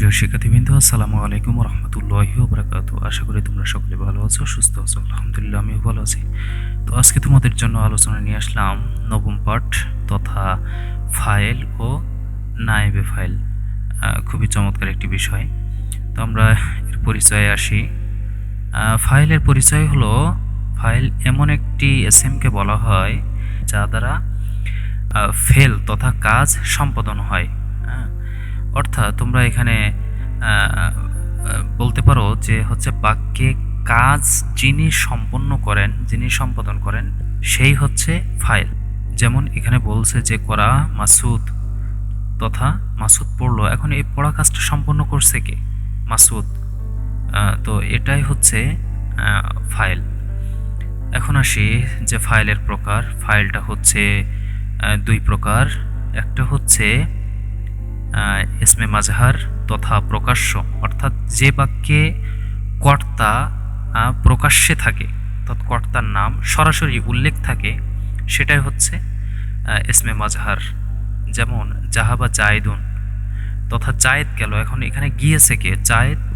সুপ্রিয় শিক্ষার্থীবৃন্দ, আসসালামু আলাইকুম রহমতুল্লাহি ওয়া বারাকাতুহু। আশা করি তোমরা সকলে ভালো আছো, সুস্থ আছো। আলহামদুলিল্লাহ আমিও ভালো আছি। তো আজকে তোমাদের জন্য আলোচনা নিয়ে আসলাম নবম পাঠ তথা ফাইল ও নায়েবে ফাইল। খুবই চমৎকার একটি বিষয়। তো আমরা এর পরিচয়ে আসি। ফাইলের পরিচয় হলো, ফাইল এমন একটি এসএমকে বলা হয় যা দ্বারা ফেল তথা কাজ সম্পাদন হয়। অর্থাৎ তোমরা এখানে বলতে পারো যে হচ্ছে বাক্যে কাজ যিনি সম্পাদন করেন সেই হচ্ছে ফাইল। যেমন এখানে বলছে যে করা মাসুদ তথা মাসুদ পড়লো, এখন এই পড়া কাজটা সম্পন্ন করছে কে? মাসুদ। তো এটাই হচ্ছে ফাইল। এখন আসি যে ফাইলের প্রকার। ফাইলটা হচ্ছে দুই প্রকার। একটা হচ্ছে ইসমে মাজহার তথা প্রকাশ্য, অর্থাৎ যে বাক্যে কর্তা প্রকাশ্যে থাকে অর্থাৎ কর্তার নাম সরাসরি উল্লেখ থাকে সেটাই হচ্ছে ইসমে মাজহার। যেমন জাহাবা জায়েদুন তথা জায়েদ গেল, এখন এখানে গিয়েছে কে?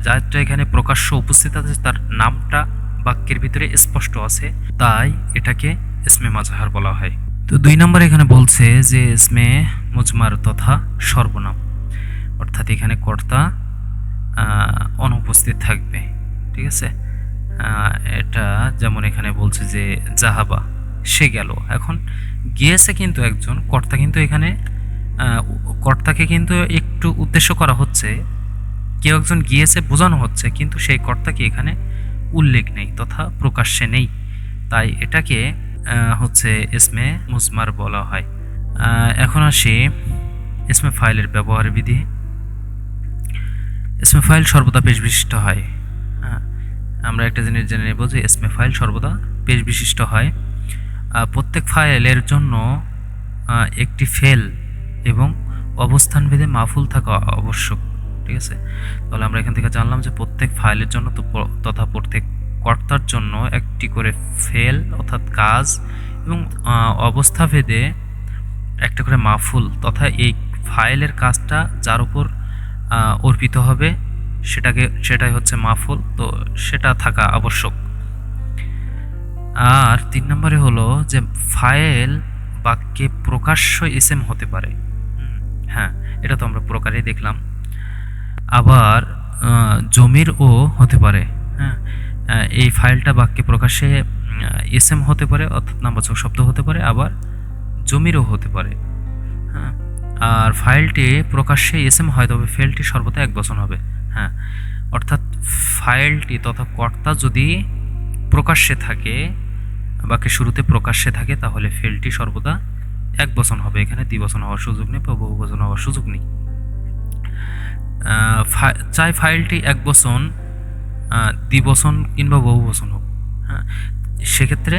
জায়েদটা এখানে প্রকাশ্য উপস্থিত আছে, তার নামটা বাক্যের ভিতরে স্পষ্ট আছে, তাই এটাকে ইসমে মাজহার বলা হয়। তো দুই নম্বরে এখানে বলছে যে ইসমে মুজমার তথা সর্বনাম, অর্থাৎ এখানে কর্তা অনুপস্থিত থাকবে। ঠিক আছে, এটা যেমন এখানে বলছে যে জাহাবা, সে গেল। এখন গিয়েছে কিন্তু একজন, কর্তা কিন্তু এখানে কর্তাকে কিন্তু একটু উদ্দেশ্য করা হচ্ছে, কেউ একজন গিয়েছে বোঝানো হচ্ছে, কিন্তু সেই কর্তাকে এখানে উল্লেখ নেই তথা প্রকাশ্যে নেই, তাই এটাকে হচ্ছে ইসমে মুজমার বলা হয়। এখন আসি ইসমে ফাইলের ব্যবহার বিধি। ইসমে ফাইল সর্বদা পেশ বিশিষ্ট হয়। আমরা একটা জিনিস জেনে নেব যে ইসমে ফাইল সর্বদা পেশ বিশিষ্ট হয়। প্রত্যেক ফাইলের জন্য একটি ফেল এবং অবস্থান ভেদে মাফুল থাকা আবশ্যক। ঠিক আছে, তাহলে আমরা এখান থেকে জানলাম যে প্রত্যেক ফাইলের জন্য তথা প্রত্যেক কর্তার জন্য একটি করে ফেল অর্থাৎ কাজ এবং অবস্থা ভেদে একটা করে মাফুল তথা এই ফাইলের কাজটা যার উপর অর্পিত হবে সেটাই হচ্ছে মাফুল, তো সেটা থাকা আবশ্যক। আর 3 নম্বরে হলো যে ফাইল বাক্যে প্রকাশ্য ইসেম হতে পারে। হ্যাঁ, এটা তো আমরা প্রকারে দেখলাম। আবার জমিরও হতে পারে। হ্যাঁ, এই ফাইলটা বাক্যে প্রকাশ্যে ইসেম হতে পারে অর্থাৎ নামবাচক শব্দ হতে পারে, আবার জমিরও হতে পারে। হ্যাঁ, আর ফাইলটি প্রকাশ্যে ইসেম হয় তবে ফেলটি সর্বদা একবচন হবে। হ্যাঁ, অর্থাৎ ফাইলটি তথা কর্তা যদি প্রকাশ্যে থাকে, বাক্যের শুরুতে প্রকাশ্যে থাকে, তাহলে ফেলটি সর্বদা একবচন হবে, এখানে দ্বিবচন হওয়ার সুযোগ নেই বা বহুবচন হওয়ার সুযোগ নেই। চাই ফাইলটি একবচন, দ্বিবচন কিংবা বহুবচন হোক। হ্যাঁ, সেক্ষেত্রে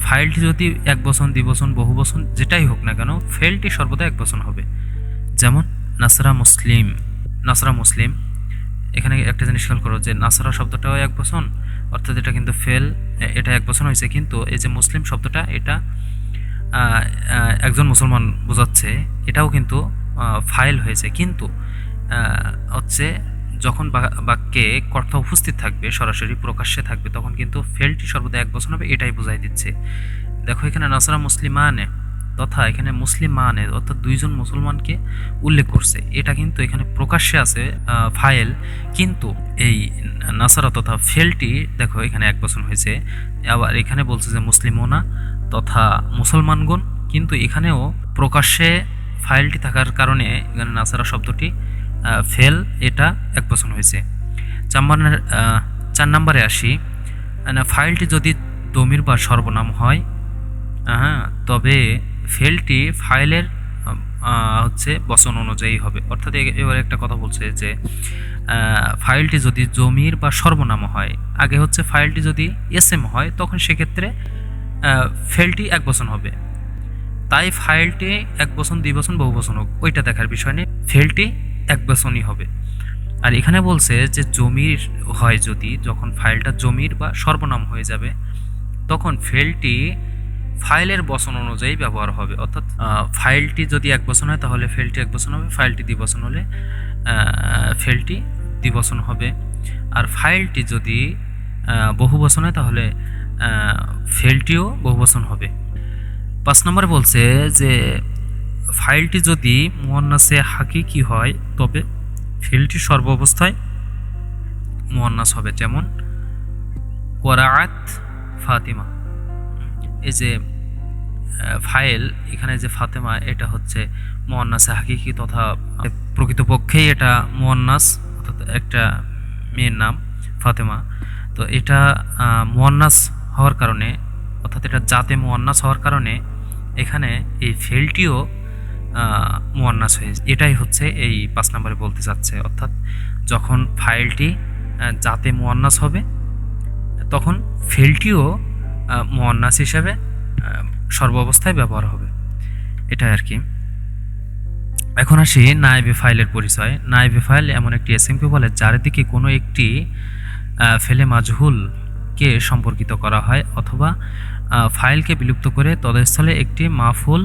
ফাইলটি যদি একবচন, দ্বিবচন, বহুবচন যেটাই হোক না কেন, ফেলটি সর্বদা একবচন হবে। যেমন নাসরা মুসলিম, এখানে একটা জিনিস খেয়াল করো যে নাসরা শব্দটাও একবচন, অর্থাৎ এটা কিন্তু ফেল, এটা একবচন হয়েছে, কিন্তু এই যে মুসলিম শব্দটা এটা একজন মুসলমান বোঝাচ্ছে, এটাও কিন্তু ফাইল হয়েছে, কিন্তু হচ্ছে যখন বাক্যে কর্তা উপস্থিত থাকবে সরাসরি প্রকাশ্যে থাকবে তখন কিন্তু ফেলটি সর্বদা একবচন হবে, এটাই বোঝাই দিচ্ছে। দেখো এখানে নাসরা মুসলিমানে তথা এখানে মুসলিমানে অর্থাৎ দুইজন মুসলমানকে উল্লেখ করছে, এটা কিন্তু এখানে প্রকাশ্যে আছে ফাইল, কিন্তু এই নাসারা তথা ফেলটি দেখো এখানে একবচন হয়েছে। আবার এখানে বলছে যে মুসলিমোনা তথা মুসলমানগণ, কিন্তু এখানেও প্রকাশ্যে ফাইলটি থাকার কারণে এখানে নাসারা শব্দটি ফেল, এটা একবচন হয়েছে। 4 নম্বরে আসি। ফাইলটি যদি দমির বা সর্বনাম হয়, তবে ফেলটি ফাইলের হচ্ছে বচন অনুযায়ী হবে। অর্থাৎ এবার একটা কথা বলছে যে ফাইলটি যদি জমির বা সর্বনাম হয়, আগে হচ্ছে ফাইলটি যদি এসএম হয় তখন সেক্ষেত্রে ফেলটি একবচন হবে, তাই ফাইলটি একবচন, দ্বিবচন, বহুবচন হোক ওইটা দেখার বিষয় নেই, ফেলটি একবচনই হবে। আর এখানে বলছে যে জমির হয় যদি, যখন ফাইলটা জমির বা সর্বনাম হয়ে যাবে তখন ফেলটি ফাইলের বচন অনুযায়ী ব্যবহার হবে। অর্থাৎ ফাইলটি যদি একবচন হয় তাহলে ফেলটি একবচন হবে, ফাইলটি দ্বিবচন হলে ফেলটি দ্বিবচন হবে। আর ফাইলটি যদি বহুবচন হয় তাহলে ফেলটিও বহুবচন হবে। 5 নম্বরে বলছে যে ফাইলটি যদি মুয়ান্নাসে হাকিকি হয় তবে ফেলটি সর্বাবস্থায় মুয়ান্নাস হবে। যেমন কোরাআত ফাতিমা। এই যে ফাইল এখানে যে ফাতেমা এটা হচ্ছে মুয়ান্নাসে হাকিকি তথা প্রকৃতপক্ষেই এটা মুয়ান্নাস অর্থাৎ একটা মেয়ের নাম ফাতেমা। তো এটা মুয়ান্নাস হওয়ার কারণে অর্থাৎ এটা জাতে মুয়ান্নাস হওয়ার কারণে এখানে এই ফেলটিও মুয়ান্নাস হয়েছে। এটাই হচ্ছে এই 5 নম্বরে বলতে চাচ্ছে। অর্থাৎ যখন ফাইলটি জাতে মুয়ান্নাস হবে তখন ফেলটিও মুয়ান্নাস হিসেবে সর্বাবস্থায় ব্যবহার হবে, এটাই আর কি। এখন আসি নায়েবে ফাইলের পরিচয়। নায়েবে ফাইল এমন একটি এসএমকে বলে যার দিকে কোনো একটি ফেলে মাজহুলকে সম্পর্কিত করা হয় অথবা ফাইলকে বিলুপ্ত করে তদস্থলে একটি মাফুল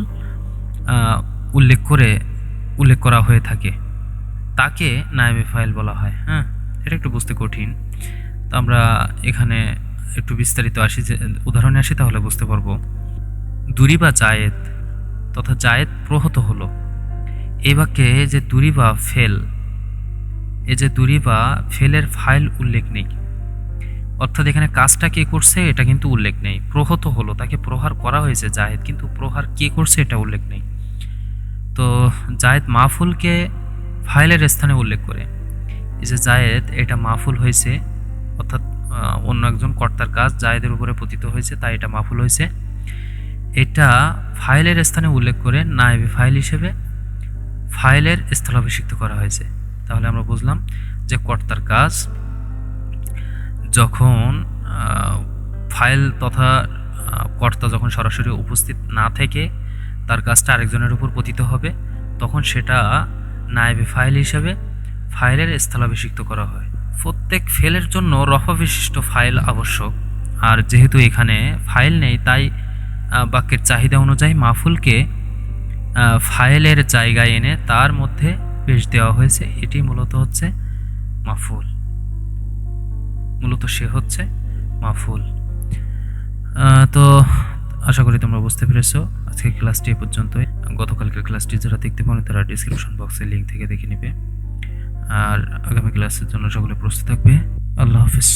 উল্লেখ করা হয়ে থাকে, তাকে নায়েবে ফাইল বলা হয়। হ্যাঁ, এটা একটু বুঝতে কঠিন, তো আমরা এখানে একটু বিস্তারিত আসি, যে উদাহরণে আসি তাহলে বুঝতে পারবো। দুরিবা জায়েদ তথা জায়েদ প্রহত হলো। এই বাক্যে যে দুরিবা ফেল, এই যে দুরিবা ফেলের ফাইল উল্লেখ নেই, অর্থাৎ এখানে কাজটা কে করছে এটা কিন্তু উল্লেখ নেই। প্রহত হলো, তাকে প্রহার করা হয়েছে জায়েদ, কিন্তু প্রহার কে করছে এটা উল্লেখ নেই। তো জায়েদ মাফুলকে ফাইলের স্থানে উল্লেখ করে। এই যে জায়েদ এটা মাফুল হয়েছে, অর্থাৎ অন্য একজন কর্তার কাজ জায়েদের উপরে পতিত হয়েছে, তাই এটা মাফুল হয়েছে। এটা ফাইলের স্থানে উল্লেখ করে নায়েবে ফাইল হিসেবে ফাইলের স্থলাভিষিক্ত করা হয়েছে। তাহলে আমরা বুঝলাম যে কর্তার কাজ যখন ফাইল তথা কর্তা যখন সরাসরি উপস্থিত না থেকে তার কাজটা আরেকজনের উপর পতিত হবে, তখন সেটা নায়েবে ফাইল হিসেবে ফাইলের স্থলাভিষিক্ত করা হয়। প্রত্যেক ফেলের জন্য রফা বিশিষ্ট ফাইল আবশ্যক, আর যেহেতু এখানে ফাইল নেই তাই বাক্যের চাহিদা অনুযায়ী মাফুলকে ফাইলের জায়গায় এনে তার মধ্যে পেশ দেওয়া হয়েছে। এটি মূলত হচ্ছে মাফুল, মূলত সে হচ্ছে মাফুল। তো আশা করি তোমরা বুঝতে পেরেছো। আজকের ক্লাসটি এ পর্যন্তই। গতকালকের ক্লাসটি যারা দেখতে পারেন তারা ডিসক্রিপশন বক্সে লিঙ্ক থেকে দেখে নেবে। আর আগামী ক্লাসের জন্য সকলে প্রস্তুত থাকবে। আল্লাহ হাফিজ।